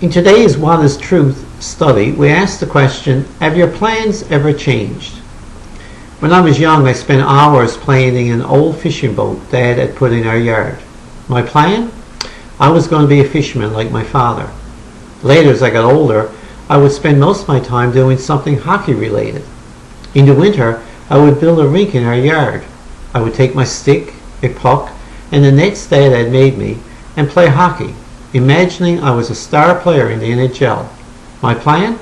In today's What is Truth study, we ask the question, have your plans ever changed? When I was young, I spent hours playing in an old fishing boat Dad had put in our yard. My plan? I was going to be a fisherman like my father. Later, as I got older, I would spend most of my time doing something hockey related. In the winter, I would build a rink in our yard. I would take my stick, a puck, and the nets Dad had made me, and play hockey, imagining I was a star player in the NHL. My plan?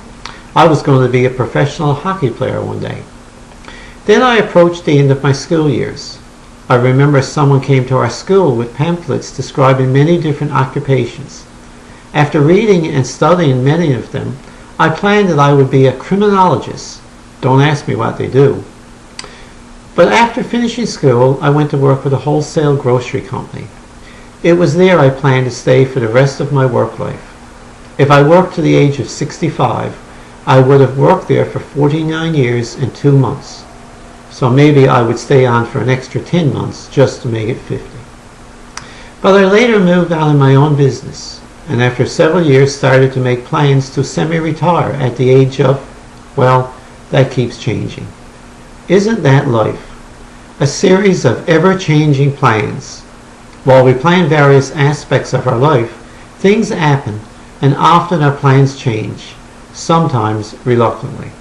I was going to be a professional hockey player one day. Then I approached the end of my school years. I remember someone came to our school with pamphlets describing many different occupations. After reading and studying many of them, I planned that I would be a criminologist. Don't ask me what they do. But after finishing school, I went to work with a wholesale grocery company. It was there I planned to stay for the rest of my work life. If I worked to the age of 65, I would have worked there for 49 years and 2 months. So maybe I would stay on for an extra 10 months just to make it 50. But I later moved on in my own business, and after several years started to make plans to semi-retire at the age of, well, that keeps changing. Isn't that life? A series of ever-changing plans. While we plan various aspects of our life, things happen, and often our plans change, sometimes reluctantly.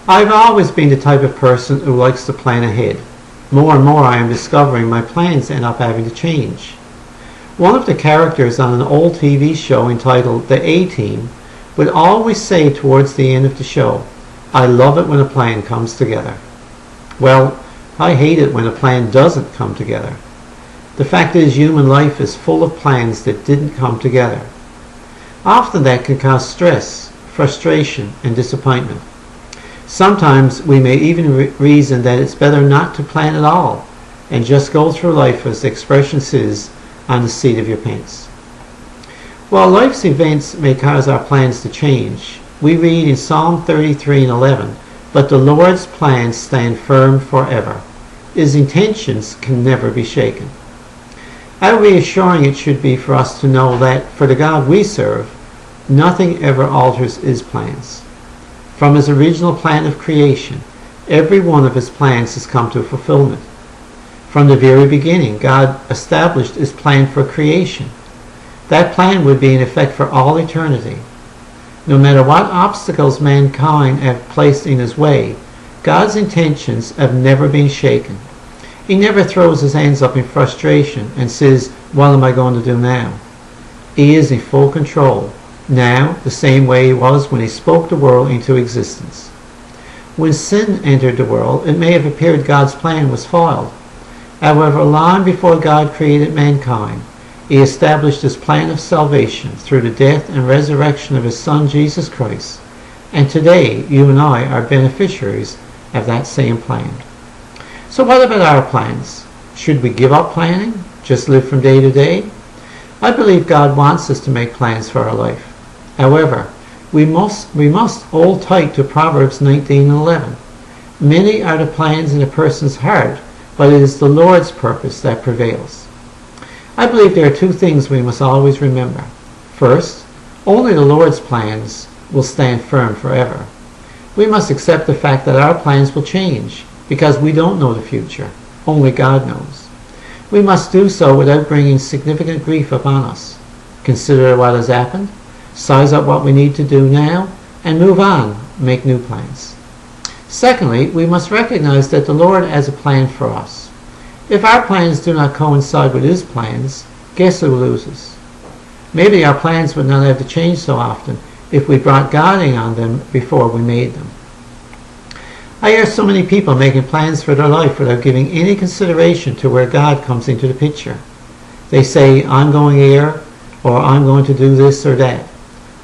I've always been the type of person who likes to plan ahead. More and more I am discovering my plans end up having to change. One of the characters on an old TV show entitled The A-Team would always say towards the end of the show, "I love it when a plan comes together." Well, I hate it when a plan doesn't come together. The fact is, human life is full of plans that didn't come together. Often that can cause stress, frustration, and disappointment. Sometimes we may even reason that it's better not to plan at all and just go through life, as the expression says, on the seat of your pants. While life's events may cause our plans to change, we read in Psalm 33:11, "But the Lord's plans stand firm forever. His intentions can never be shaken." How reassuring it should be for us to know that for the God we serve, nothing ever alters His plans. From His original plan of creation, every one of His plans has come to fulfillment. From the very beginning, God established His plan for creation. That plan would be in effect for all eternity. No matter what obstacles mankind have placed in His way, God's intentions have never been shaken. He never throws His hands up in frustration and says, "What am I going to do now?" He is in full control, now the same way He was when He spoke the world into existence. When sin entered the world, it may have appeared God's plan was foiled. However, long before God created mankind, He established His plan of salvation through the death and resurrection of His Son Jesus Christ. And today, you and I are beneficiaries of that same plan. So what about our plans? Should we give up planning? Just live from day to day? I believe God wants us to make plans for our life. However, we must hold tight to Proverbs 19:11. Many are the plans in a person's heart, but it is the Lord's purpose that prevails. I believe there are two things we must always remember. First, only the Lord's plans will stand firm forever. We must accept the fact that our plans will change, because we don't know the future. Only God knows. We must do so without bringing significant grief upon us. Consider what has happened, size up what we need to do now, and move on, make new plans. Secondly, we must recognize that the Lord has a plan for us. If our plans do not coincide with His plans, guess who loses? Maybe our plans would not have to change so often if we brought God in on them before we made them. I hear so many people making plans for their life without giving any consideration to where God comes into the picture. They say, "I'm going here," or "I'm going to do this or that,"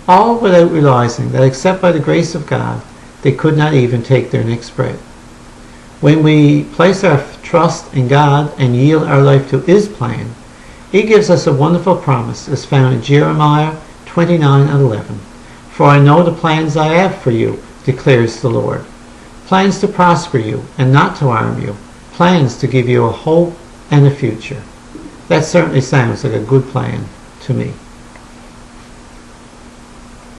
all without realizing that except by the grace of God, they could not even take their next breath. When we place our trust in God and yield our life to His plan, He gives us a wonderful promise as found in Jeremiah 29:11. "For I know the plans I have for you, declares the Lord. Plans to prosper you and not to harm you. Plans to give you a hope and a future." That certainly sounds like a good plan to me.